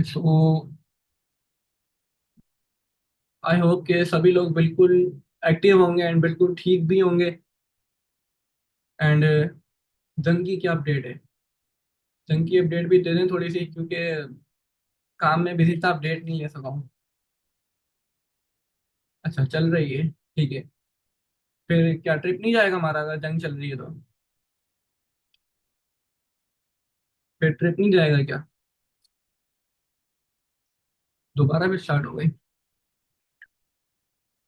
So I hope के सभी लोग बिल्कुल एक्टिव होंगे एंड बिल्कुल ठीक भी होंगे। एंड जंग की क्या अपडेट है? जंग की अपडेट भी दे दें थोड़ी सी, क्योंकि काम में बिजी था, अपडेट नहीं ले सका हूँ। अच्छा, चल रही है, ठीक है। फिर क्या ट्रिप नहीं जाएगा हमारा अगर जंग चल रही है तो? फिर ट्रिप नहीं जाएगा क्या? दोबारा फिर स्टार्ट हो गई?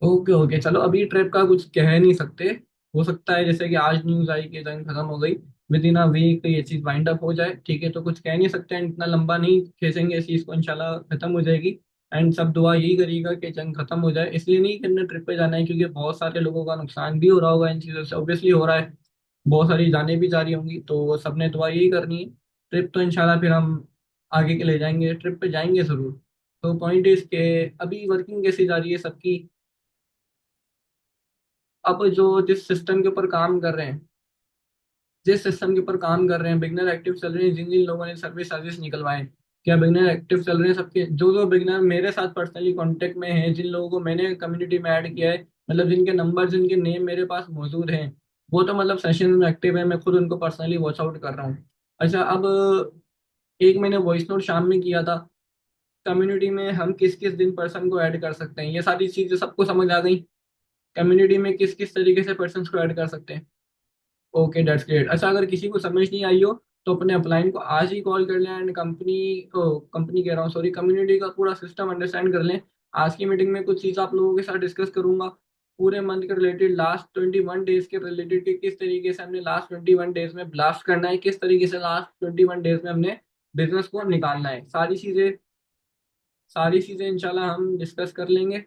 ओके ओके, चलो अभी ट्रिप का कुछ कह नहीं सकते। हो सकता है जैसे कि आज न्यूज आई कि जंग खत्म हो गई, विद इन अ वीक ये चीज वाइंड अप हो जाए, ठीक है। तो कुछ कह नहीं सकते and इतना लंबा नहीं खींचेंगे इस चीज को, इंशाल्लाह खत्म हो जाएगी। एंड सब दुआ यही करेगा कि जंग खत्म हो जाए। इसलिए नहीं कि हमने ट्रिप पे जाना है, क्योंकि बहुत सारे लोगों का नुकसान भी हो रहा होगा इन चीजों से, ऑब्वियसली हो रहा है। बहुत सारी जानें भी जा रही होंगी, तो सबने दुआ यही करनी है। ट्रिप तो इंशाल्लाह फिर हम आगे के ले जाएंगे, ट्रिप पे जाएंगे जरूर। तो पॉइंट इज के अभी वर्किंग कैसी जा रही है सबकी? अब जो जिस सिस्टम के ऊपर काम कर रहे हैं, जिस सिस्टम के ऊपर काम कर रहे हैं, बिगनर एक्टिव चल रहे हैं, जिन जिन लोगों ने सर्विस सर्विस निकलवाए, क्या बिगनर एक्टिव चल रहे हैं सबके? जो जो बिगनर मेरे साथ पर्सनली कांटेक्ट में हैं, जिन लोगों को मैंने कम्युनिटी में ऐड किया है, मतलब जिनके नंबर जिनके नेम मेरे पास मौजूद हैं, वो तो मतलब सेशन में एक्टिव है। मैं खुद उनको पर्सनली वॉच आउट कर रहा हूँ। अच्छा, अब एक मैंने वॉइस नोट शाम में किया था, कम्युनिटी में हम किस किस दिन पर्सन को ऐड कर सकते हैं, ये सारी चीजें सबको समझ आ गई। कम्युनिटी में किस किस तरीके से पर्सन को ऐड कर सकते हैं। Okay, that's great. अच्छा, अगर किसी को समझ नहीं आई हो तो अपने अपलाइन को आज ही कॉल कर लें एंड कंपनी कह रहा हूँ, सॉरी, कम्युनिटी का पूरा सिस्टम अंडरस्टैंड कर लें। आज की मीटिंग में कुछ चीज़ आप लोगों के साथ डिस्कस करूंगा, पूरे मंथ के रिलेटेड, लास्ट 21 डेज के रिलेटेड, कि किस तरीके से हमने लास्ट 21 डेज में ब्लास्ट करना है, किस तरीके से लास्ट 21 डेज में हमने बिजनेस को निकालना है। सारी चीज़ें इंशाल्लाह हम डिस्कस कर लेंगे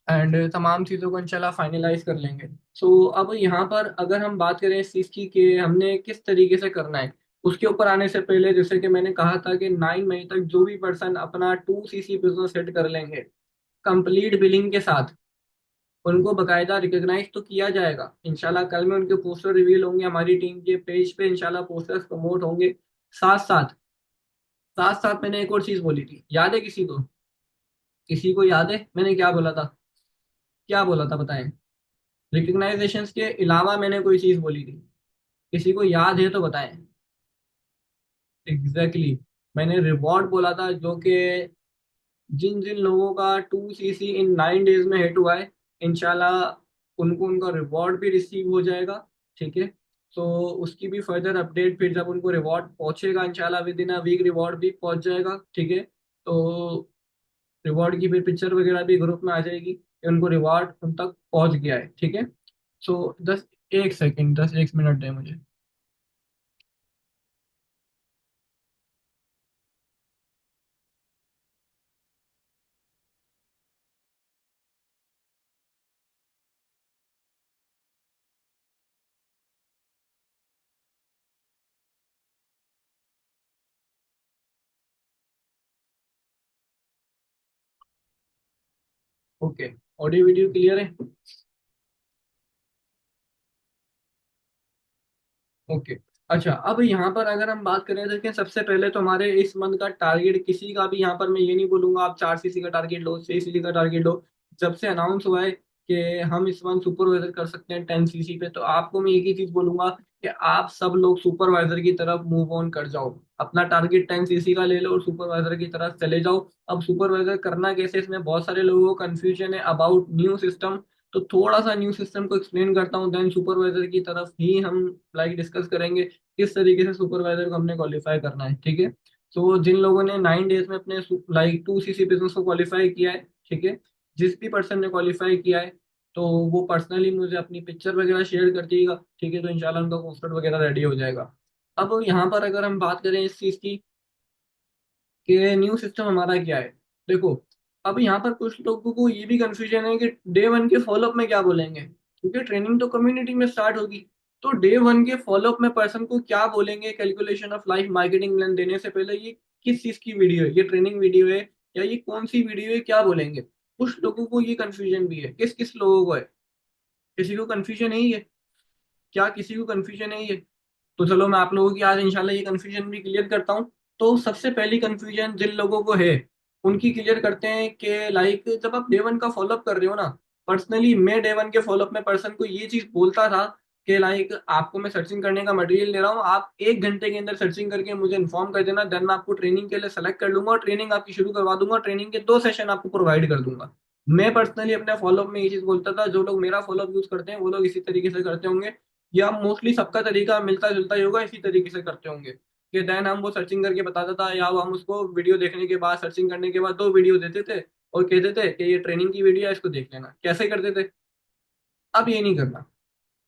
एंड तमाम चीज़ों को इंशाल्लाह फाइनलाइज कर लेंगे। सो अब यहाँ पर अगर हम बात करें इस चीज़ की कि हमने किस तरीके से करना है, उसके ऊपर आने से पहले जैसे कि मैंने कहा था कि 9 मई तक जो भी पर्सन अपना 2 CC बिजनेस सेट कर लेंगे कंप्लीट बिलिंग के साथ, उनको बकायदा रिकॉग्नाइज तो किया जाएगा इंशाल्लाह। कल में उनके पोस्टर रिवील होंगे, हमारी टीम के पेज पे इंशाल्लाह पोस्टर्स प्रमोट होंगे। साथ साथ साथ साथ मैंने एक और चीज़ बोली थी, याद है किसी को? किसी को याद है मैंने क्या बोला था? क्या बोला था बताएं? रिकग्नाइजेशंस के अलावा मैंने कोई चीज बोली थी, किसी को याद है तो बताएं। Exactly exactly। मैंने रिवॉर्ड बोला था, जो कि जिन जिन लोगों का 2 CC इन 9 डेज में हिट हुआ है, इंशाल्लाह उनको उनका रिवॉर्ड भी रिसीव हो जाएगा, ठीक है। तो उसकी भी फर्दर अपडेट फिर जब उनको रिवॉर्ड पहुंचेगा इंशाल्लाह within a week reward भी पहुंच जाएगा, ठीक है। तो रिवॉर्ड की फिर पिक्चर वगैरह भी ग्रुप में आ जाएगी कि उनको रिवॉर्ड उन तक पहुंच गया है, ठीक है। सो 10 एक सेकेंड, 10 एक मिनट है मुझे। ओके, ऑडियो वीडियो क्लियर है? ओके। अच्छा, अब यहाँ पर अगर हम बात करें, देखिए सबसे पहले तो हमारे इस मंथ का टारगेट, किसी का भी यहाँ पर मैं ये नहीं बोलूंगा आप 4 CC का टारगेट लो, 6 CC का टारगेट लो। जब से अनाउंस हुआ है कि हम इस मंथ सुपरवाइजर कर सकते हैं 10 CC पे, तो आपको मैं एक ही चीज बोलूंगा कि आप सब लोग सुपरवाइजर की तरफ मूव ऑन कर जाओ। अपना टारगेट 10 CC का ले लो और सुपरवाइजर की तरफ चले जाओ। अब सुपरवाइजर करना कैसे, इसमें बहुत सारे लोगों को कंफ्यूजन है अबाउट न्यू सिस्टम। तो थोड़ा सा न्यू सिस्टम को एक्सप्लेन करता हूँ, देन सुपरवाइजर की तरफ ही हम लाइक डिस्कस करेंगे किस तरीके से सुपरवाइजर को हमने क्वालिफाई करना है, ठीक है। तो जिन लोगों ने 9 डेज में अपने लाइक 2 CC बिजनेस को क्वालिफाई किया है, ठीक है, जिस भी पर्सन ने क्वालिफाई किया है, तो वो पर्सनली मुझे अपनी पिक्चर वगैरह शेयर कर दिएगा, ठीक है। तो इंशाल्लाह उनका पोस्टर वगैरह रेडी हो जाएगा। अब यहाँ पर अगर हम बात करें इस चीज़ की कि न्यू सिस्टम हमारा क्या है, देखो अब यहाँ पर कुछ लोगों को ये भी कंफ्यूजन है कि डे 1 के फॉलोअप में क्या बोलेंगे, क्योंकि ट्रेनिंग तो कम्युनिटी में स्टार्ट होगी। तो डे 1 के फॉलोअप में पर्सन को क्या बोलेंगे, calculation of life marketing plan देने से पहले ये किस चीज की वीडियो है, ये ट्रेनिंग वीडियो है या ये कौन सी वीडियो है, क्या बोलेंगे? कुछ लोगों को ये कंफ्यूजन भी है, किस किस लोगों को है? किसी को कंफ्यूजन है ही है? क्या किसी को कंफ्यूजन है ही है? तो चलो मैं आप लोगों की आज इंशाल्लाह ये कंफ्यूजन भी क्लियर करता हूँ। तो सबसे पहली कंफ्यूजन जिन लोगों को है उनकी क्लियर करते हैं कि लाइक जब आप डे वन का फॉलोअप कर रहे हो ना, पर्सनली मैं डे वन के फॉलोअप में पर्सन को ये चीज बोलता था कि लाइक आपको मैं सर्चिंग करने का मटेरियल दे रहा हूँ, आप 1 घंटे के अंदर सर्चिंग करके मुझे इन्फॉर्म कर देना, देन मैं आपको ट्रेनिंग के लिए सेलेक्ट कर लूंगा और ट्रेनिंग आपकी शुरू करवा दूंगा, ट्रेनिंग के 2 सेशन आपको प्रोवाइड कर दूंगा। मैं पर्सनली अपने फॉलोअप में ये चीज बोलता था, जो लोग मेरा फॉलोअप यूज करते हैं वो लोग इसी तरीके से करते होंगे, या मोस्टली सबका तरीका मिलता जुलता ही होगा, इसी तरीके से करते होंगे कि देन हम वो सर्चिंग करके बताता था, या वो हम उसको वीडियो देखने के बाद, सर्चिंग करने के बाद 2 वीडियो देते थे और कहते थे कि ये ट्रेनिंग की वीडियो है, इसको देख लेना, कैसे करते थे। अब ये नहीं करना।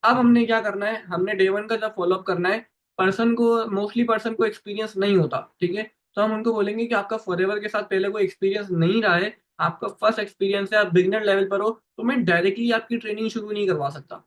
अब हमने क्या करना है, हमने डे वन का जब फॉलोअप करना है, पर्सन को मोस्टली पर्सन को एक्सपीरियंस नहीं होता, ठीक है, तो हम उनको बोलेंगे कि आपका फॉरएवर के साथ पहले कोई एक्सपीरियंस नहीं रहा है, आपका फर्स्ट एक्सपीरियंस है, आप बिगिनर लेवल पर हो, तो मैं डायरेक्टली आपकी ट्रेनिंग शुरू नहीं करवा सकता।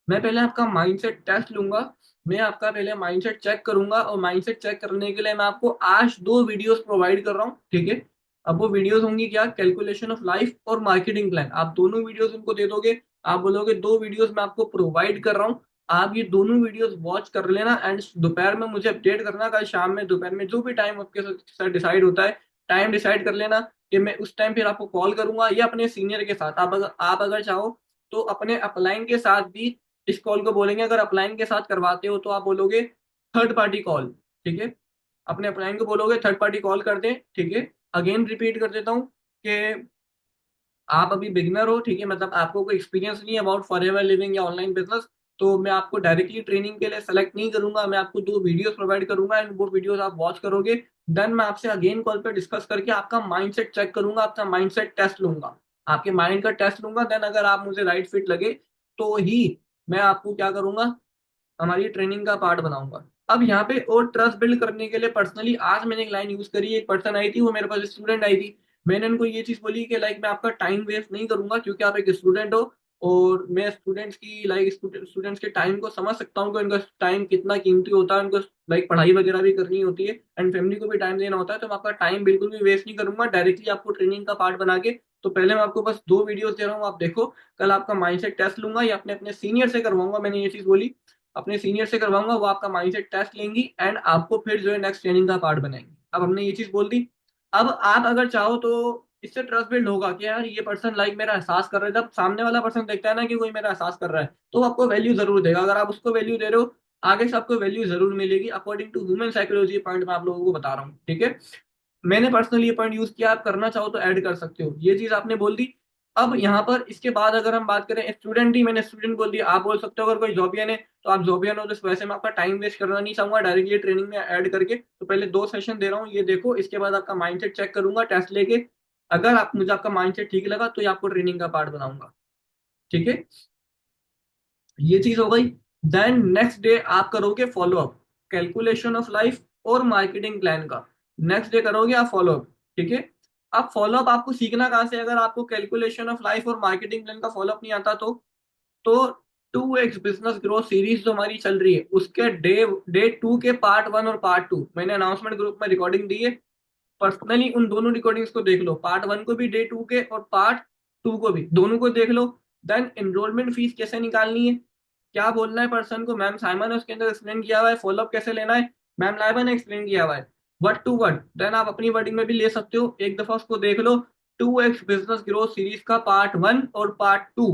मैं पहले आपका माइंडसेट टेस्ट लूंगा, मैं आपका पहले माइंडसेट चेक करूंगा, और माइंडसेट चेक करने के लिए मैं आपको आज 2 वीडियोस प्रोवाइड कर रहा हूँ, ठीक है। अब वो वीडियोस होंगी क्या, कैलकुलेशन ऑफ लाइफ और मार्केटिंग प्लान, आप दोनों वीडियोस उनको दे दोगे, आप बोलोगे 2 वीडियोस मैं आपको प्रोवाइड कर रहा हूँ, आप ये दोनों वीडियोस वॉच कर लेना, एंड दोपहर में मुझे अपडेट करना, कल शाम में दोपहर में जो भी टाइम आपके साथ डिसाइड होता है, टाइम डिसाइड कर लेना कि मैं उस टाइम फिर आपको कॉल करूंगा, या अपने सीनियर के साथ, आप अगर चाहो तो अपने अपलाइन के साथ भी इस कॉल को बोलेंगे, अगर अपलाइन के साथ करवाते हो तो आप बोलोगे थर्ड पार्टी कॉल, ठीक है, अपने अपलाइन को बोलोगे थर्ड पार्टी कॉल कर दें, ठीक है। अगेन रिपीट कर देता हूँ कि आप अभी बिगनर हो, ठीक है, मतलब आपको कोई एक्सपीरियंस नहीं है अबाउट फॉरएवर लिविंग या ऑनलाइन बिजनेस, तो मैं आपको डायरेक्टली ट्रेनिंग के लिए सेलेक्ट नहीं करूंगा, मैं आपको 2 वीडियोस प्रोवाइड करूंगा, एंड वो वीडियोस आप वॉच करोगे, देन मैं आपसे अगेन कॉल पे डिस्कस करके आपका माइंडसेट चेक करूंगा, आपका माइंडसेट टेस्ट लूंगा, आपके माइंड का टेस्ट लूंगा, देन अगर आप मुझे राइट फिट लगे तो ही मैं आपको क्या करूंगा, हमारी ट्रेनिंग का पार्ट बनाऊंगा। अब यहाँ पे और ट्रस्ट बिल्ड करने के लिए पर्सनली आज मैंने एक लाइन यूज करी, एक पर्सन आई थी, वो मेरे पास स्टूडेंट आई थी, मैंने उनको ये चीज बोली कि लाइक मैं आपका टाइम वेस्ट नहीं करूंगा, क्योंकि आप एक स्टूडेंट हो, और मैं स्टूडेंट्स की लाइक स्टूडेंट्स के टाइम को समझ सकता हूँ कि उनका टाइम कितना कीमती होता है, उनको लाइक पढ़ाई वगैरह भी करनी होती है एंड फैमिली को भी टाइम देना होता है, तो मैं आपका टाइम बिल्कुल भी वेस्ट नहीं करूंगा, डायरेक्टली आपको ट्रेनिंग का पार्ट बना के, तो पहले मैं आपको बस 2 वीडियोस दे रहा हूँ, आप देखो, कल आपका माइंडसेट टेस्ट लूंगा, या अपने अपने सीनियर से करवाऊंगा, मैंने ये चीज बोली, अपने सीनियर से करवाऊंगा, वो आपका माइंडसेट टेस्ट लेंगी एंड आपको फिर जो है नेक्स्ट ट्रेनिंग का पार्ट बनाएंगे। अब हमने ये चीज बोल दी। अब आप अगर चाहो तो इससे ट्रस्ट बिल्ड होगा कि यार ये पर्सन लाइक मेरा एहसास कर रहा है, जब सामने वाला पर्सन देखता है ना कि कोई मेरा एहसास कर रहा है, तो वो आपको वैल्यू जरूर देगा, अगर आप उसको वैल्यू दे रहे हो आगे से आपको वैल्यू जरूर मिलेगी, according to human psychology point मैं आप लोगों को बता रहा हूँ, ठीक है। मैंने पर्सनली ये पॉइंट यूज किया, आप करना चाहो तो ऐड कर सकते हो, ये चीज आपने बोल दी। अब यहाँ पर इसके बाद अगर हम बात करें स्टूडेंट ही, मैंने स्टूडेंट बोल दिया, आप बोल सकते हो अगर कोई जॉबियन है तो आप जॉबियन हो, तो इस वजह से मैं आपका टाइम वेस्ट करना नहीं चाहूंगा, डायरेक्टली ट्रेनिंग में ऐड करके, तो पहले 2 सेशन दे रहा हूँ, ये देखो, इसके बाद आपका माइंडसेट चेक करूंगा टेस्ट लेके, अगर आप मुझे आपका माइंडसेट ठीक लगा तो ये आपको ट्रेनिंग का पार्ट बनाऊंगा, ठीक है। ये चीज हो गई। देन नेक्स्ट डे आप करोगे फॉलोअप, कैलकुलेशन ऑफ लाइफ और मार्केटिंग प्लान का, नेक्स्ट डे करोगे आप फॉलोअप, ठीक है। अब फॉलोअप आपको सीखना कहाँ से, अगर आपको कैलकुलेशन ऑफ लाइफ और मार्केटिंग प्लान का फॉलोअप नहीं आता तो 2x बिजनेस ग्रोथ सीरीज जो हमारी चल रही है उसके डे डे 2 के पार्ट 1 और पार्ट 2 मैंने अनाउंसमेंट ग्रुप में रिकॉर्डिंग दी है, पर्सनली उन दोनों रिकॉर्डिंग्स को देख लो, पार्ट 1 को भी डे 2 के और पार्ट 2 को भी, दोनों को देख लो। देन एनरोलमेंट फीस कैसे निकालनी है, क्या बोलना है पर्सन को, मैम साइमन ने उसके अंदर एक्सप्लेन किया हुआ है, फॉलोअप कैसे लेना है, मैम लाइबा ने एक्सप्लेन किया हुआ है, वर्ड टू वर्ड, देन आप अपनी वर्डिंग में भी ले सकते हो, एक दफा उसको देख लो। 2x बिजनेस ग्रोथ सीरीज का पार्ट 1 और पार्ट 2,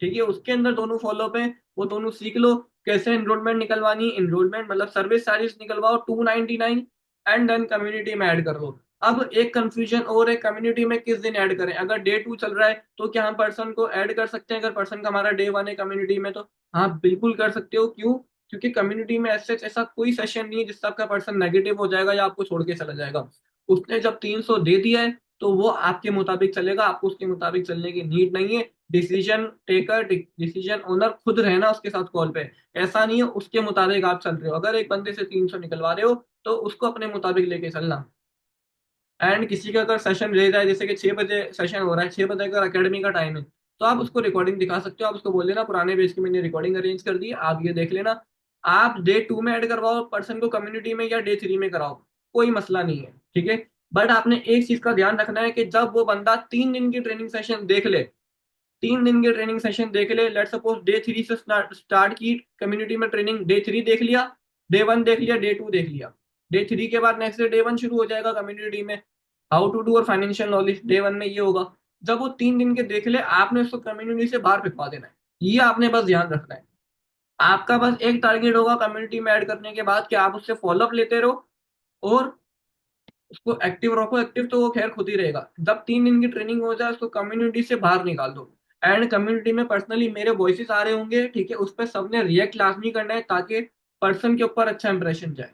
ठीक है, उसके अंदर दोनों फॉलोअप है, वो दोनों सीख लो, कैसे एनरोलमेंट निकलवानी, एनरोलमेंट मतलब सर्विस चार्जेस निकलवाओ 299, एंड देन कम्युनिटी में ऐड कर लो। अब एक कंफ्यूजन और है, कम्युनिटी में किस दिन ऐड करें, अगर डे 2 चल रहा है तो क्या हम पर्सन को ऐड कर सकते हैं, अगर पर्सन का हमारा डे 1 है कम्युनिटी में, तो हाँ बिल्कुल कर सकते हो, क्यों, क्योंकि कम्युनिटी में ऐसे ऐसा कोई सेशन नहीं है जिससे आपका पर्सन नेगेटिव हो जाएगा या आपको छोड़ के चला जाएगा, उसने जब 300 दे दिया है तो वो आपके मुताबिक चलेगा, आपको उसके मुताबिक चलने की नीड नहीं है, डिसीजन टेकर डिसीजन ओनर खुद रहना उसके साथ कॉल पे, ऐसा नहीं है उसके मुताबिक आप चल रहे हो, अगर एक बंदे से 300 निकलवा रहे हो तो उसको अपने मुताबिक लेके चलना। एंड किसी का अगर सेशन ले जाए, जैसे कि 6 बजे सेशन हो रहा है, 6 बजे अगर अकेडमी का टाइम है, तो आप उसको रिकॉर्डिंग दिखा सकते हो, आप उसको बोल देना पुराने पेज की मैंने रिकॉर्डिंग अरेंज कर दी है, आप ये देख लेना, आप डे 2 में ऐड करवाओ पर्सन को कम्युनिटी में या डे 3 में कराओ, कोई मसला नहीं है, ठीक है। बट आपने एक चीज का ध्यान रखना है कि जब वो बंदा 3 दिन की ट्रेनिंग सेशन देख ले, 3 दिन के ट्रेनिंग सेशन देख ले, लेट सपोज डे 3 से स्टार्ट की कम्युनिटी में ट्रेनिंग, डे 3 देख लिया, डे 1 देख लिया, डे 2 देख लिया, डे 3 के बाद नेक्स्ट डे 1 शुरू हो जाएगा कम्युनिटी में, हाउ टू डू और फाइनेंशियल नॉलेज। डे 1 में ये होगा। जब वो 3 दिन के देख ले, आपने उसको कम्युनिटी से बाहर फेंकवा देना है। ये आपने बस ध्यान रखना है। आपका बस एक टारगेट होगा कम्युनिटी में ऐड करने के बाद कि आप उससे फॉलोअप लेते रहो और उसको एक्टिव रखो। एक्टिव तो वो खैर खुद ही रहेगा। जब 3 दिन की ट्रेनिंग हो जाए उसको कम्युनिटी से बाहर निकाल दो। एंड कम्युनिटी में पर्सनली मेरे वॉइसेस आ रहे होंगे, ठीक है, उस पर सबने रिएक्ट लाजमी करना है ताकि पर्सन के ऊपर अच्छा इंप्रेशन जाए।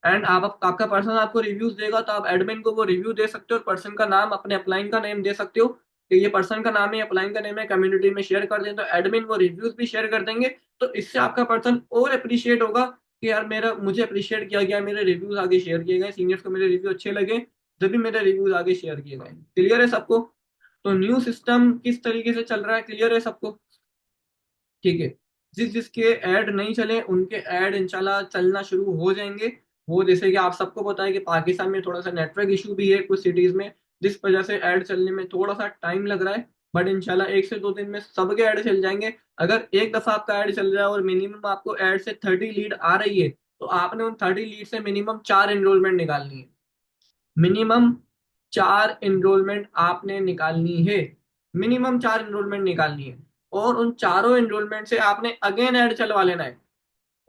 एंड आपका पर्सन आपको रिव्यूज देगा तो आप एडमिन को वो रिव्यू दे सकते हो और पर्सन का नाम अपने अपलाइन का नेम दे सकते हो कि ये पर्सन का नाम है, अपलाइन का नेम है, कम्युनिटी में शेयर कर दें तो एडमिन वो रिव्यूज भी शेयर कर देंगे। तो इससे आपका पर्सन और अप्रिशिएट होगा कि यार मेरा मुझे अप्रिशिएट किया गया, मेरे रिव्यूज आगे शेयर किए गए, सीनियर्स को मेरे रिव्यू अच्छे लगे जब भी मेरे रिव्यूज आगे शेयर किए गए। क्लियर है सबको? तो न्यू सिस्टम किस तरीके से चल रहा है, क्लियर है सबको? ठीक है। जिस जिसके ऐड नहीं चले उनके ऐड इंशाल्लाह चलना शुरू हो जाएंगे। वो जैसे कि आप सबको पता है कि पाकिस्तान में थोड़ा सा नेटवर्क इशू भी है कुछ सिटीज में, जिस वजह से ऐड चलने में थोड़ा सा टाइम लग रहा है। बट इंशाल्लाह 1 से 2 दिन में सबके ऐड चल जाएंगे। अगर एक दफा आपका ऐड चल रहा है और मिनिमम आपको ऐड से 30 लीड आ रही है तो आपने उन 30 लीड से मिनिमम 4 एनरोलमेंट निकालनी है। मिनिमम 4 एनरोलमेंट आपने निकालनी है। मिनिमम 4 एनरोलमेंट निकालनी है। और उन चारों एनरोलमेंट से आपने अगेन ऐड चलवा लेना है।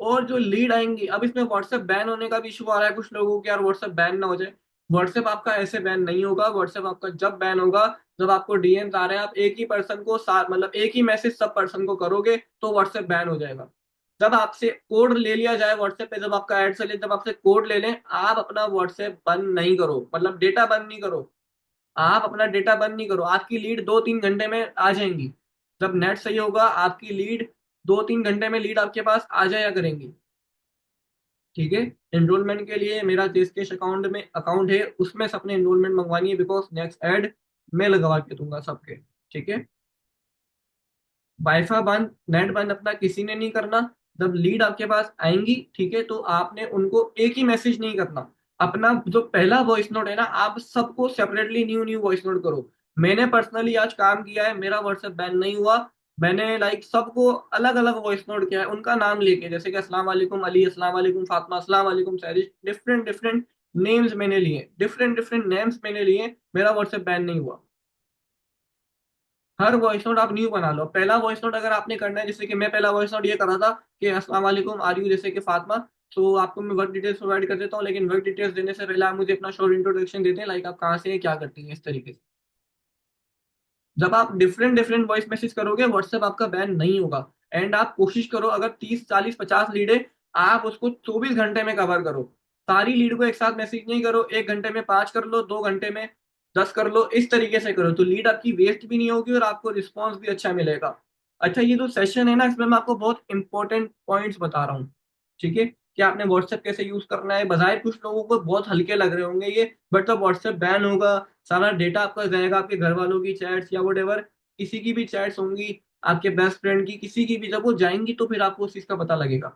और जो लीड आएंगी, अब इसमें व्हाट्सएप बैन होने का भी इशू आ रहा है कुछ लोगों को कि यार व्हाट्सएप बैन ना हो जाए। व्हाट्सएप आपका ऐसे बैन नहीं होगा। व्हाट्सएप आपका जब बैन होगा जब आपको डीएम्स आ रहे हैं, आप एक ही पर्सन को मतलब एक ही मैसेज सब पर्सन को करोगे तो व्हाट्सएप बैन हो जाएगा। जब आपसे कोड ले लिया जाए व्हाट्सएप पे, जब आपका ऐड चले जब आपसे कोड ले लें, आप अपना व्हाट्सएप बंद नहीं करो, मतलब डेटा बंद नहीं करो। आप अपना डेटा बंद नहीं करो, आपकी लीड 2-3 घंटे में आ जाएंगी। जब नेट सही होगा आपकी लीड 2-3 घंटे में लीड आपके पास आ जाया करेंगी। ठीक है। एनरोलमेंट के लिए मेरा जेसकेश अकाउंट में अकाउंट है, उसमें से अपने एनरोलमेंट मंगवानी है बिकॉज नेक्स्ट ऐड मैं लगवा के दूंगा सबके। ठीक है। वाईफाई बंद, नेट बंद अपना किसी ने नहीं करना। जब लीड आपके पास आएंगी, ठीक है, तो आपने उनको एक ही मैसेज नहीं करना। अपना जो पहला वॉइस नोट है ना, आप सबको separately new new voice note करो। मैंने पर्सनली आज काम किया है, मेरा व्हाट्सएप बैन नहीं हुआ। मैंने लाइक सबको अलग अलग वॉइस नोट किया है उनका नाम लेके, जैसे कि अस्सलाम वालेकुम अली, अस्सलाम वालेकुम फातिमा, अस्सलाम वालेकुम सैरिश, डिफरेंट डिफरेंट नेम्स मैंने लिए, डिफरेंट डिफरेंट नेम्स मैंने लिए, मेरा व्हाट्सएप बैन नहीं हुआ। हर वॉइस नोट आप न्यू बना लो। पहला वॉइस नोट अगर आपने करना है, जैसे कि मैं पहला वॉइस नोट ये कर रहा था कि अस्सलाम वालेकुम आर यू, जैसे कि फातिमा, तो आपको मैं वर्क डिटेल्स प्रोवाइड कर देता हूँ, लेकिन वर्क डिटेल्स देने से पहले आप मुझे अपना शॉर्ट इंट्रोडक्शन देते हैं, लाइक आप कहाँ से हैं, क्या करती हैं, इस तरीके से। जब आप डिफरेंट डिफरेंट वॉइस मैसेज करोगे व्हाट्सएप आपका बैन नहीं होगा। एंड आप कोशिश करो, अगर 30 40 50 लीड है, आप उसको 24 घंटे में कवर करो। सारी लीड को एक साथ मैसेज नहीं करो, 1 घंटे में 5 कर लो, 2 घंटे में 10 कर लो, इस तरीके से करो तो लीड आपकी वेस्ट भी नहीं होगी और आपको रिस्पॉन्स भी अच्छा मिलेगा। अच्छा, ये जो सेशन है ना, इसमें मैं आपको बहुत इंपॉर्टेंट पॉइंट्स बता रहा हूँ। ठीक है। कि आपने व्हाट्सएप कैसे यूज करना है, बजाय कुछ लोगों को बहुत हल्के लग रहे होंगे ये, बट जब व्हाट्सएप बैन होगा सारा डेटा आपका जाएगा, आपके घर वालों की चैट्स या वट किसी की भी चैट्स होंगी, आपके बेस्ट फ्रेंड की किसी की भी, जब वो जाएंगी तो फिर आपको उस चीज का पता लगेगा।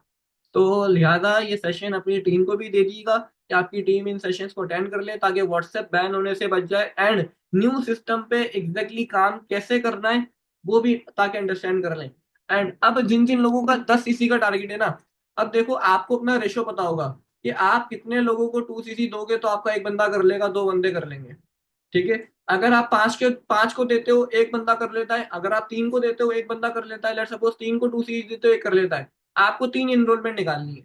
तो लिहाजा ये सेशन अपनी टीम को भी दे दीजिएगा कि आपकी टीम इन सेशंस को अटेंड कर ले ताकि व्हाट्सएप बैन होने से बच जाए एंड न्यू सिस्टम पे एग्जैक्टली काम कैसे करना है वो भी ताकि अंडरस्टैंड कर लें। एंड अब जिन जिन लोगों का 10 सीसी का टारगेट है ना, अब देखो आपको अपना रेशो पता होगा कि आप कितने लोगों को 2 सीसी दोगे तो आपका एक बंदा कर लेगा, 2 बंदे कर लेंगे। ठीक है। अगर आप 5 को देते हो एक बंदा कर लेता है, अगर आप 3 को देते हो एक बंदा कर लेता है, लेट सपोज 3 को 2 सीरीज देते हो एक कर लेता है। आपको 3 एनरोलमेंट निकालनी है।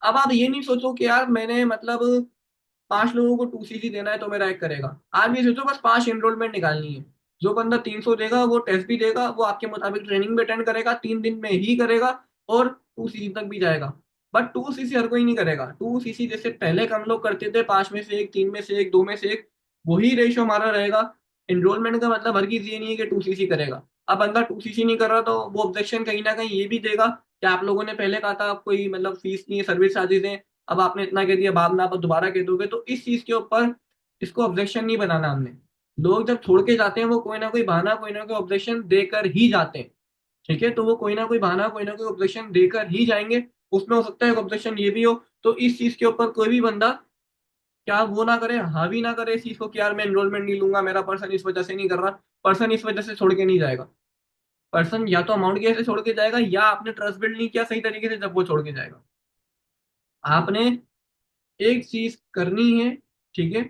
अब आप ये नहीं सोचो कि यार मैंने मतलब 5 लोगों को 2 सीजी देना है तो मेरा एक करेगा। आप ये सोचो बस 5 एनरोलमेंट निकालनी है। जो बंदा 300 देगा वो टेस्ट भी देगा, वो आपके मुताबिक ट्रेनिंग भी अटेंड करेगा, 3 दिन में ही करेगा और 2 सीसी तक भी जाएगा। बट 2 सीसी हर कोई नहीं करेगा। 2 सीसी जैसे पहले कम लोग करते थे, 5 में से 1, 3 में से 1, 2 में से 1, वही रेशो हमारा रहेगा। एनरोलमेंट का मतलब हर किसी ये नहीं है कि 2 सीसी करेगा। अब बंदा 2 सीसी नहीं कर रहा तो वो ऑब्जेक्शन कहीं ना कहीं ये भी देगा कि आप लोगों ने पहले कहा था कोई मतलब फीस नहीं है, सर्विस चार्जेस है, अब आपने इतना कह दिया, बाद में आप दोबारा कह दोगे, तो इस चीज के ऊपर इसको ऑब्जेक्शन नहीं बनाना हमने। लोग जब छोड़ के जाते हैं वो कोई ना कोई बहाना कोई ना कोई ऑब्जेक्शन देकर ही जाते हैं। ठीक है। तो वो कोई ना कोई बहाना कोई ना कोई ऑब्जेक्शन देकर ही जाएंगे। उसमें हो सकता है ऑब्जेक्शन ये भी हो। तो इस चीज के ऊपर कोई भी बंदा क्या वो ना करे, हावी ना करे इस चीज को कि यार मैं एनरोलमेंट नहीं लूंगा, मेरा पर्सन इस वजह से नहीं कर रहा। पर्सन इस वजह से छोड़ के नहीं जाएगा। पर्सन या तो अमाउंट की वजह से छोड़ के जाएगा या आपने ट्रस्ट बिल्ड नहीं किया सही तरीके से जब वो छोड़ के जाएगा। आपने एक चीज करनी है, ठीक है,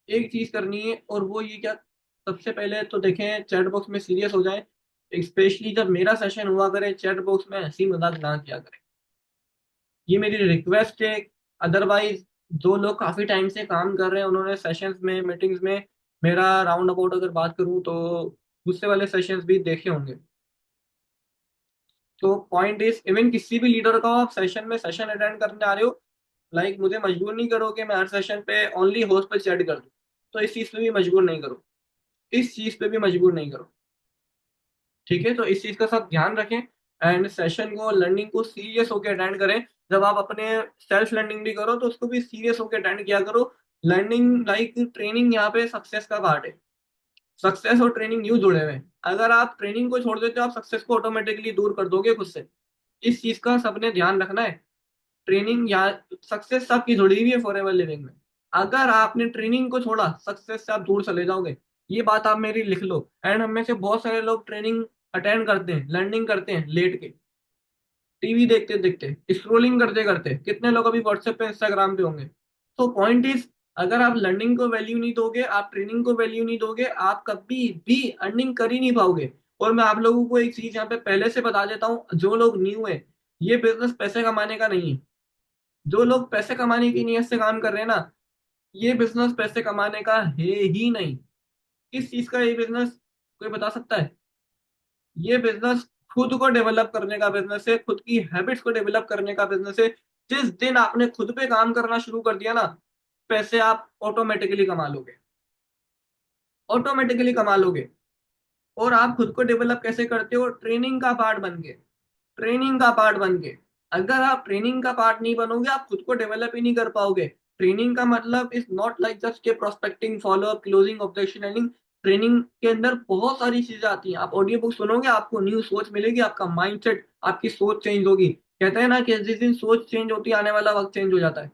एक चीज करनी है, और वो ये क्या, सबसे पहले तो देखें चैट बॉक्स में सीरियस हो जाए, स्पेशली जब मेरा सेशन हुआ करे चैट बॉक्स में हंसी मजाक ना किया करें, ये मेरी रिक्वेस्ट है। अदरवाइज जो लोग काफी टाइम से काम कर रहे हैं, उन्होंने सेशंस में, मीटिंग्स में, मेरा राउंड अबाउट अगर बात करूं तो दूसरे वाले सेशंस भी देखे होंगे। तो पॉइंट इज, इवन किसी भी लीडर का आप सेशन में सेशन अटेंड करने आ रहे हो, लाइक मुझे मजबूर नहीं करो कि मैं हर सेशन पे ओनली होस्ट पे चैट कर दूं, तो इस चीज पे भी मजबूर नहीं करो, इस चीज पे भी मजबूर नहीं करो, ठीक है। तो इस चीज का सब ध्यान रखें, एंड सेशन को, लर्निंग को सीरियस होकर अटेंड करें। जब आप अपने सेल्फ लर्निंग भी करो तो उसको भी सीरियस होकर अटेंड किया करो। लर्निंग लाइक ट्रेनिंग यहाँ पे सक्सेस का पार्ट है। सक्सेस और ट्रेनिंग यूं जुड़े हुए हैं, अगर आप ट्रेनिंग को छोड़ देते हो आप सक्सेस को ऑटोमेटिकली दूर कर दोगे खुद से। इस चीज का सबने ध्यान रखना है। ट्रेनिंग या सक्सेस सबकी जुड़ी हुई है फॉर एवर लिविंग में। अगर आपने ट्रेनिंग को छोड़ा सक्सेस से आप दूर चले जाओगे, ये बात आप मेरी लिख लो। एंड हम में से बहुत सारे लोग ट्रेनिंग अटेंड करते हैं, लर्निंग करते हैं लेट के, टीवी देखते देखते, स्क्रोलिंग करते करते, कितने लोग अभी व्हाट्सएप पे, इंस्टाग्राम पे होंगे। तो पॉइंट इज, अगर आप लर्निंग को वैल्यू नहीं दोगे, आप ट्रेनिंग को वैल्यू नहीं दोगे, आप कभी भी अर्निंग कर ही नहीं पाओगे। और मैं आप लोगों को एक चीज यहाँ पे पहले से बता देता हूँ, जो लोग न्यू है, ये बिजनेस पैसे कमाने का नहीं है। जो लोग पैसे कमाने की नीयत से काम कर रहे हैं ना, ये बिजनेस पैसे कमाने का है ही नहीं। किस चीज का ये बिजनेस, कोई बता सकता है? ये बिजनेस खुद को डेवलप करने का बिजनेस है, खुद की हैबिट्स को डेवलप करने का बिजनेस है। जिस दिन आपने खुद पे काम करना शुरू कर दिया ना, पैसे आप ऑटोमेटिकली कमा लोगे, ऑटोमेटिकली कमा लोगे। और आप खुद को डेवलप कैसे करते हो? ट्रेनिंग का पार्ट बन के, ट्रेनिंग का पार्ट बन के। अगर आप ट्रेनिंग का पार्ट नहीं बनोगे, आप खुद को डेवलप ही नहीं कर पाओगे। ट्रेनिंग का मतलब इज नॉट लाइक जस्ट के prospecting, follow up, closing, objection handling. Training के अंदर बहुत सारी चीजें आती हैं। आप ऑडियो बुक सुनोगे, आपको न्यू सोच मिलेगी, आपका माइंडसेट, आपकी सोच चेंज होगी। कहते हैं ना कि जिस दिन सोच चेंज होती है, आने वाला वक्त चेंज हो जाता है।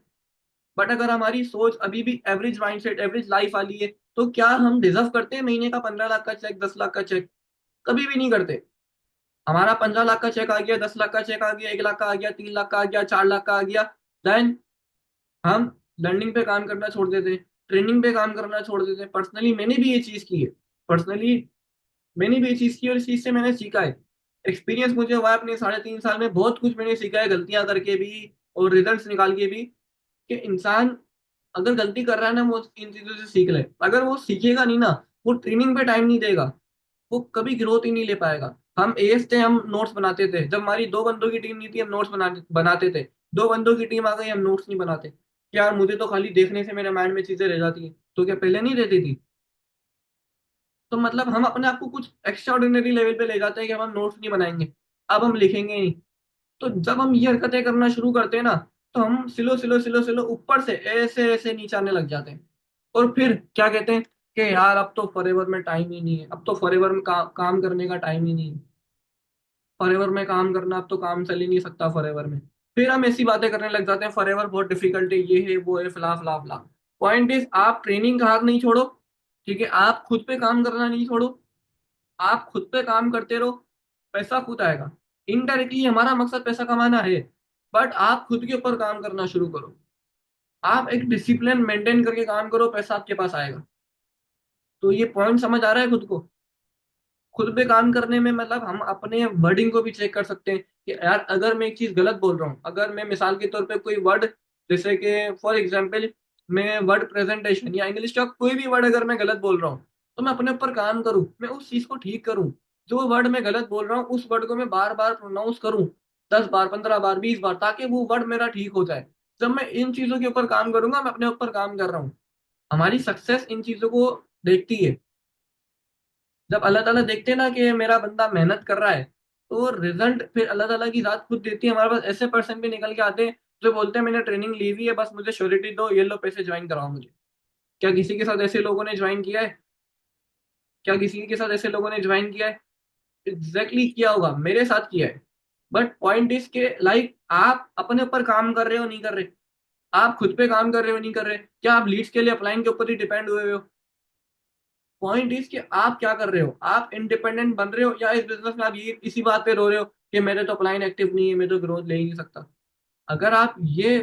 बट अगर हमारी सोच अभी भी एवरेज माइंडसेट, एवरेज लाइफ वाली है, तो क्या हम डिजर्व करते हैं महीने का 15 लाख का चेक, 10 लाख का चेक? कभी भी नहीं करते। हमारा 15 लाख का चेक आ गया, 10 लाख का चेक आ गया, 1 लाख का आ गया, 3 लाख का आ गया, 4 लाख का आ गया, देन हम लर्निंग पे काम करना छोड़ देते हैं, ट्रेनिंग पे काम करना छोड़ देते हैं। पर्सनली मैंने भी ये चीज की है, पर्सनली मैंने भी ये चीज की, और इस चीज से मैंने सीखा है। एक्सपीरियंस मुझे हुआ है अपने 3.5 साल में, बहुत कुछ मैंने सीखा है, गलतियां करके भी और रिजल्ट्स निकाल के भी। कि इंसान अगर गलती कर रहा है ना, वो इन चीजों से सीख ले। अगर वो सीखेगा नहीं ना, वो ट्रेनिंग पे टाइम नहीं देगा, वो कभी ग्रोथ ही नहीं ले पाएगा। हम एएस थे, हम नोट्स बनाते थे। जब हमारी 2 बंदों की टीम नहीं थी, हम नोट्स बनाते थे। 2 बंदों की टीम आ गई, हम नोट्स नहीं बनाते। क्या यार, मुझे तो खाली देखने से मेरे माइंड में चीजें रह जाती हैं, तो क्या पहले नहीं रहती थी? तो मतलब हम अपने आप को कुछ एक्स्ट्रा ऑर्डिनरी लेवल पे ले जाते हैं कि हम नोट्स नहीं बनाएंगे, अब हम लिखेंगे नहीं। तो जब हम ये हरकतें करना शुरू करते हैं ना, तो हम सिलो सिलो सिलो सिलो ऊपर से ऐसे ऐसे नीचे आने लग जाते हैं। और फिर क्या कहते हैं कि यार अब तो फॉरएवर में टाइम ही नहीं है, अब तो फॉरएवर में काम करने का टाइम ही नहीं है। फॉरएवर में काम करना, अब तो काम चल ही नहीं सकता फॉरएवर में। फिर हम ऐसी बातें करने लग जाते हैं, फॉरएवर बहुत डिफिकल्ट है, ये है वो है, फला फला फला। पॉइंट इज, आप ट्रेनिंग का हाथ नहीं छोड़ो, ठीक है, आप खुद पे काम करना नहीं छोड़ो। आप खुद पे काम करते रहो, पैसा खुद आएगा। इनडायरेक्टली हमारा मकसद पैसा कमाना है, बट आप खुद के ऊपर काम करना शुरू करो। आप एक डिसिप्लिन मेंटेन करके काम करो, पैसा आपके पास आएगा। तो ये पॉइंट समझ आ रहा है? खुद को खुद पे काम करने में मतलब हम अपने वर्डिंग को भी चेक कर सकते हैं कि यार अगर मैं एक चीज गलत बोल रहा हूँ, अगर मैं मिसाल के तौर पे कोई वर्ड, जैसे कि फॉर एग्जांपल मैं वर्ड प्रेजेंटेशन या इंग्लिश का कोई भी वर्ड अगर मैं गलत बोल रहा हूँ, तो मैं अपने ऊपर काम करूँ, मैं उस चीज को ठीक करूँ। जो वर्ड मैं गलत बोल रहा हूँ, उस वर्ड को मैं बार बार प्रोनाउंस करूँ, 10 बार, 15 बार, 20 बार, ताकि वो वर्ड मेरा ठीक हो जाए। जब मैं इन चीजों के ऊपर काम करूंगा, मैं अपने ऊपर काम कर रहा हूँ। हमारी सक्सेस इन चीजों को देखती है। जब अल्लाह ताला देखते हैं ना कि मेरा बंदा मेहनत कर रहा है, तो रिजल्ट फिर अल्लाह ताला की जात खुद देती है। हमारे पास ऐसे पर्सन भी निकल के आते हैं जो बोलते हैं मैंने ट्रेनिंग ली हुई है, बस मुझे श्योरिटी दो, ये लो पैसे ज्वाइन कराओ मुझे। क्या किसी के साथ ऐसे लोगों ने ज्वाइन किया है? क्या किसी के साथ ऐसे लोगों ने ज्वाइन किया है? एग्जैक्टली किया होगा, मेरे साथ किया है। बट पॉइंट इज के लाइक आप अपने ऊपर काम कर रहे हो नहीं कर रहे? आप खुद पे काम कर रहे हो नहीं कर रहे? क्या आप लीड्स के लिए अप्लाइंग के ऊपर ही डिपेंड हुए हो? पॉइंट इज कि आप क्या कर रहे हो? आप इंडिपेंडेंट बन रहे हो, या इस बिजनेस में आप ये इसी बात पे रो रहे हो कि मेरे तो अपलाइन एक्टिव नहीं है, मैं तो ग्रोथ ले ही नहीं सकता? अगर आप ये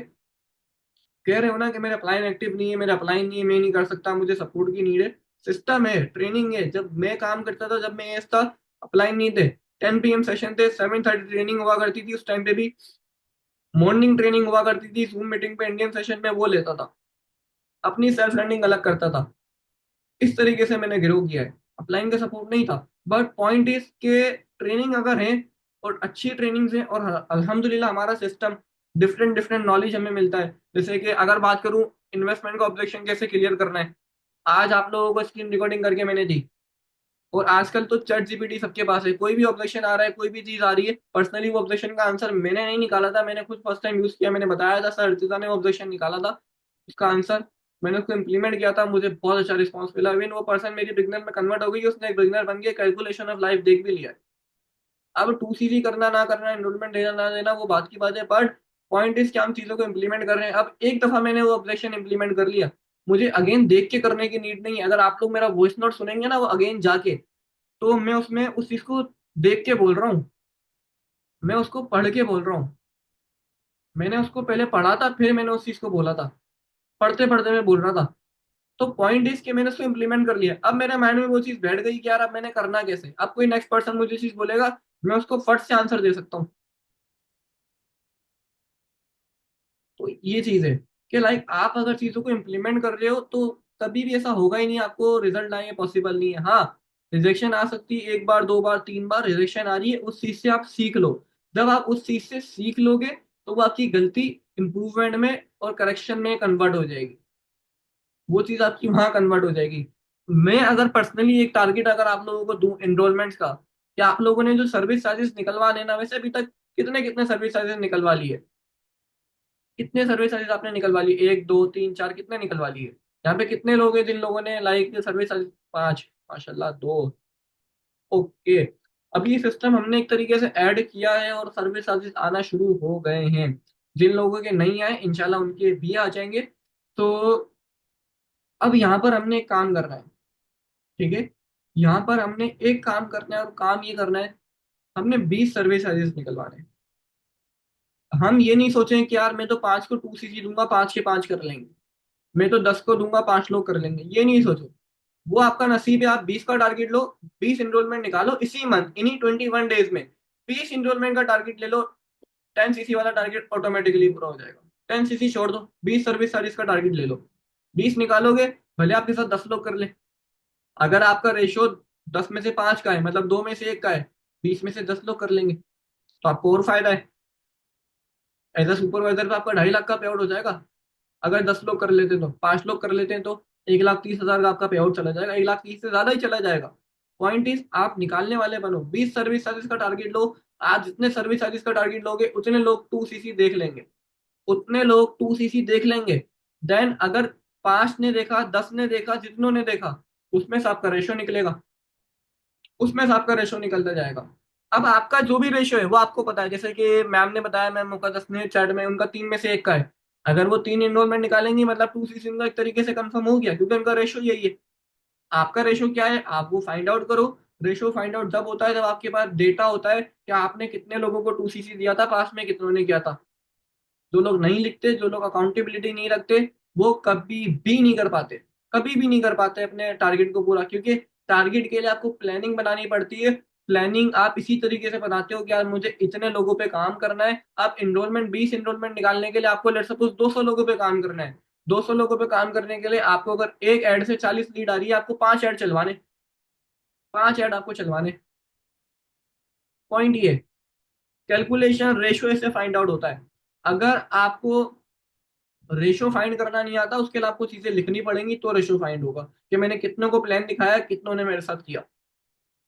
कह रहे हो ना कि मेरा अपलाइन एक्टिव नहीं है, मेरा अपलाइन नहीं है, मैं नहीं कर सकता, मुझे सपोर्ट की नीड है। सिस्टम है, ट्रेनिंग है। जब मैं काम करता था, जब मैं एस था, अपलाइन नहीं थे। 10 PM सेशन थे, 7:30 ट्रेनिंग हुआ करती थी उस टाइम पे भी। मॉर्निंग ट्रेनिंग हुआ करती थी जूम मीटिंग पे, इंडियन सेशन में वो लेता था। अपनी सेल्फ लर्निंग अलग करता था। इस तरीके से मैंने ग्रो किया है। अपलाइन का सपोर्ट नहीं था। बट पॉइंट इज के ट्रेनिंग अगर है और अच्छी ट्रेनिंग्स है, और अल्हम्दुलिल्लाह हमारा सिस्टम डिफरेंट डिफरेंट नॉलेज हमें मिलता है। जैसे कि अगर बात करूं, इन्वेस्टमेंट का ऑब्जेक्शन कैसे क्लियर करना है, आज आप लोगों को स्क्रीन रिकॉर्डिंग करके मैंने दी। और आजकल तो चैट जीपीटी सबके पास है, कोई भी ऑब्जेक्शन आ रहा है, कोई भी चीज आ रही है, पर्सनली वो ऑब्जेक्शन का आंसर मैंने नहीं निकाला था, मैंने खुद फर्स्ट टाइम यूज किया, मैंने बताया था सर अर्चिता ने ऑब्जेक्शन निकाला था, उसका आंसर मैंने उसको इम्प्लीमेंट किया था, मुझे बहुत अच्छा रिस्पॉन्स मिला। इवन वो पर्सन मेरी बिगनर में कन्वर्ट हो गई, उसने एक बिगनर बन के कैलकुलेशन ऑफ लाइफ देख भी लिया है। अब 2CC करना ना करना, एनरोलमेंट देना ना देना, वो बात की बात है। बट पॉइंट इज कि हम चीजों को इम्प्लीमेंट कर रहे हैं। अब एक दफा मैंने वो ऑब्जेक्शन इम्प्लीमेंट कर लिया, मुझे अगेन देख के करने की नीड नहीं है। अगर आप लोग मेरा वॉइस नोट सुनेंगे ना वो अगेन जाके, तो मैं उसमें उस चीज को देख के बोल रहा हूँ, मैं उसको पढ़ के बोल रहा हूँ। मैंने उसको पहले पढ़ा था, फिर मैंने उस चीज को बोला था। पढ़ते पढ़ते मैं बोल रहा था। तो पॉइंट इज कि मैंने उसको इम्प्लीमेंट कर लिया। अब मेरे माइंड में वो चीज बैठ गई कि यार अब मैंने करना कैसे। अब कोई नेक्स्ट पर्सन मुझे चीज बोलेगा, मैं उसको फट से आंसर दे सकता हूँ। तो ये चीज है कि लाइक आप अगर चीजों को इम्प्लीमेंट कर रहे हो तो कभी भी ऐसा होगा ही नहीं आपको रिजल्ट आए, पॉसिबल नहीं है। हाँ, रिजेक्शन आ सकती है, एक बार दो बार तीन बार रिजेक्शन आ रही है, उस चीज से आप सीख लो। जब आप उस चीज से सीख लोगे तो वो आपकी गलती इंप्रूवमेंट में और करेक्शन में कन्वर्ट हो जाएगी। वो चीज आपकी वहां कन्वर्ट हो जाएगी। मैं अगर पर्सनली एक टारगेट अगर आप लोगों को दूं एनरोलमेंट्स का, कि आप लोगों ने जो सर्विस चार्जेस निकलवा लेना, वैसे अभी तक कितने कितने सर्विस चार्जेस निकलवा लिए, कितने सर्विस चार्जेस आपने निकलवा लिए, एक दो तीन चार, कितने निकलवा लिए? यहाँ पे कितने लोग हैं जिन लोगों ने लाइक सर्विस चार्जेस? पांच, माशाल्लाह, दो। ओके। अभी ये सिस्टम हमने एक तरीके से ऐड किया है और सर्विस चार्जेस आना शुरू हो गए हैं। जिन लोगों के नहीं आए इंशाल्लाह उनके भी आ जाएंगे। तो अब यहाँ पर हमने एक काम करना है, ठीक है? यहाँ पर हमने एक काम करना है, और काम ये करना है, हमने 20 सर्विस चार्जेस निकलवाने हैं। हम ये नहीं सोचें कि यार मैं तो 5 को 2CC दूंगा, 5 के 5 कर लेंगे, मैं तो 10 को दूंगा, 5 लोग कर लेंगे, ये नहीं सोचो। वो आपका नसीब है, आप 20 का टारगेट लो, 20 इनरोलमेंट निकालो इसी मंथ, इन्हीं 21 डेज में 20 इनरोलमेंट का टारगेट ले लो। 10CC वाला टारगेट ऑटोमेटिकली पूरा हो जाएगा। 10CC छोड़ दो, 20 सर्विस चार्जेस का टारगेट ले लो। 20 निकालोगे, भले आपके साथ 10 लोग कर ले। अगर आपका रेशियो 10 में से 5 का है, मतलब 2 में से 1 का है, 20 में से 10 लोग कर लेंगे, तो आपको और फायदा है। एज अ सुपरवाइजर पे आपका 2.5 लाख का पे आउट हो जाएगा। अगर 10 लोग कर लेते हैं, तो 5 लोग कर लेते हैं तो 1,30,000 का आपका पे आउट चला जाएगा, 1,30,000 से ज्यादा ही चला जाएगा। पॉइंट इज आप निकालने वाले बनो, 20 सर्विस चार्जेस का टारगेट लो। आज जितने सर्विस चार्जेस का टारगेट लोगे उतने लोग 2CC देख लेंगे, उतने लोग 2CC देख लेंगे। देन अगर 5 ने देखा, 10 ने देखा, जितनों ने देखा, उसमें से आपका रेशियो निकलेगा, उसमें से आपका रेशियो निकलता जाएगा। अब आपका जो भी रेशियो है वो आपको पता है, जैसे कि मैम ने बताया, मैम मुकद्दस ने चैट में, उनका 3 में से 1 का है। अगर वो 3 इनरोलमेंट निकालेंगी मतलब 2CC उनका एक तरीके से कंफर्म हो गया, क्योंकि उनका रेशियो यही है। आपका रेशियो क्या है आप वो फाइंड आउट करो। रेशियो फाइंड आउट जब होता है जब आपके पास डेटा होता है कि आपने कितने लोगों को 2CC दिया था, पास में कितनों ने किया था। जो लोग नहीं लिखते, जो लोग अकाउंटेबिलिटी नहीं रखते, वो कभी भी नहीं कर पाते, कभी भी नहीं कर पाते अपने टारगेट को पूरा। क्योंकि टारगेट के लिए आपको प्लानिंग बनानी पड़ती है। प्लानिंग आप इसी तरीके से बनाते हो कि यार मुझे इतने लोगों पे काम करना है। आप इनरोलमेंट 20 इनरोलमेंट निकालने के लिए आपको लेट सपोज 200 लोगों पे काम करना है। 200 लोगों पे काम करने के लिए आपको अगर एक ऐड से 40 लीड आ रही है, आपको 5 ऐड चलवाने, 5 ऐड आपको चलवाने। पॉइंट ये, कैलकुलेशन रेशियो से फाइंड आउट होता है। अगर आपको रेशो फाइंड करना नहीं आता, उसके लिए आपको चीजें लिखनी पड़ेंगी तो रेशो फाइंड होगा कि मैंने कितनों को प्लान दिखाया, कितनों ने मेरे साथ किया।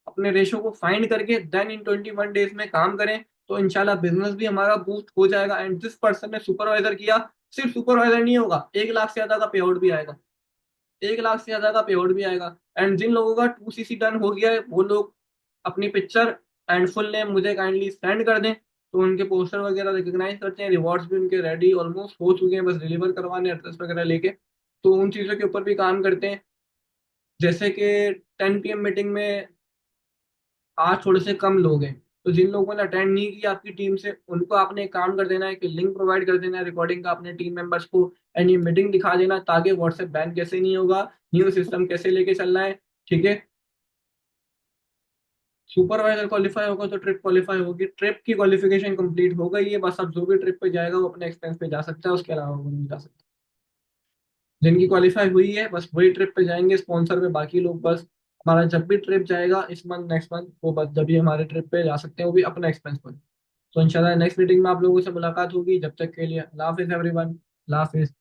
अपने रेशो को फाइंड करके देन इन 21 डेज में काम करें, तो इंशाल्लाह बिजनेस भी हमारा बूस्ट हो जाएगा। एंड जिस पर्सन ने सुपरवाइजर किया, सिर्फ सुपरवाइजर नहीं होगा, 1 लाख से ज्यादा का पे आउट भी आएगा, 1 लाख से ज्यादा का पे आउट भी आएगा। एंड जिन लोगों का 2CC डन हो गया है, वो लोग अपनी पिक्चर एंड फुल नेम मुझे काइंडली सेंड कर दें, तो उनके पोस्टर वगैरह रिकॉग्नाइज करते हैं। रिवॉर्ड्स भी उनके रेडी ऑलमोस्ट हो चुके हैं, बस डिलीवर करवाने एड्रेस वगैरह लेके। तो उन चीज़ों के ऊपर भी काम करते हैं। जैसे कि 10 PM मीटिंग में आज थोड़े से कम लोग हैं, तो जिन लोगों ने अटेंड नहीं किया आपकी टीम से, उनको आपने एक काम कर देना है कि लिंक प्रोवाइड कर देना है रिकॉर्डिंग का अपने टीम मेंबर्स को, एंड ये मीटिंग दिखा देना ताकि व्हाट्सएप बैन कैसे नहीं होगा, न्यू सिस्टम कैसे लेके चलना है। ठीक है। सुपरवाइजर क्वालिफाई होगा तो ट्रिप क्वालिफाई होगी, ट्रिप की क्वालिफिकेशन कंप्लीट हो गई है, बस अब जो भी ट्रिप पे जाएगा वो अपने एक्सपेंस पे जा सकता है, उसके अलावा वो नहीं जा सकता। जिनकी क्वालिफाई हुई है बस वही ट्रिप पे जाएंगे स्पॉन्सर पे, बाकी लोग बस हमारा जब भी ट्रिप जाएगा इस मंथ नेक्स्ट मंथ, वो बस जब भी हमारे ट्रिप पे जा सकते हैं वो भी अपना एक्सपेंस पर। तो इंशाल्लाह नेक्स्ट मीटिंग में आप लोगों से मुलाकात होगी, जब तक के लिए अल्लाह हाफिज एवरीवन, अल्लाह हाफिज।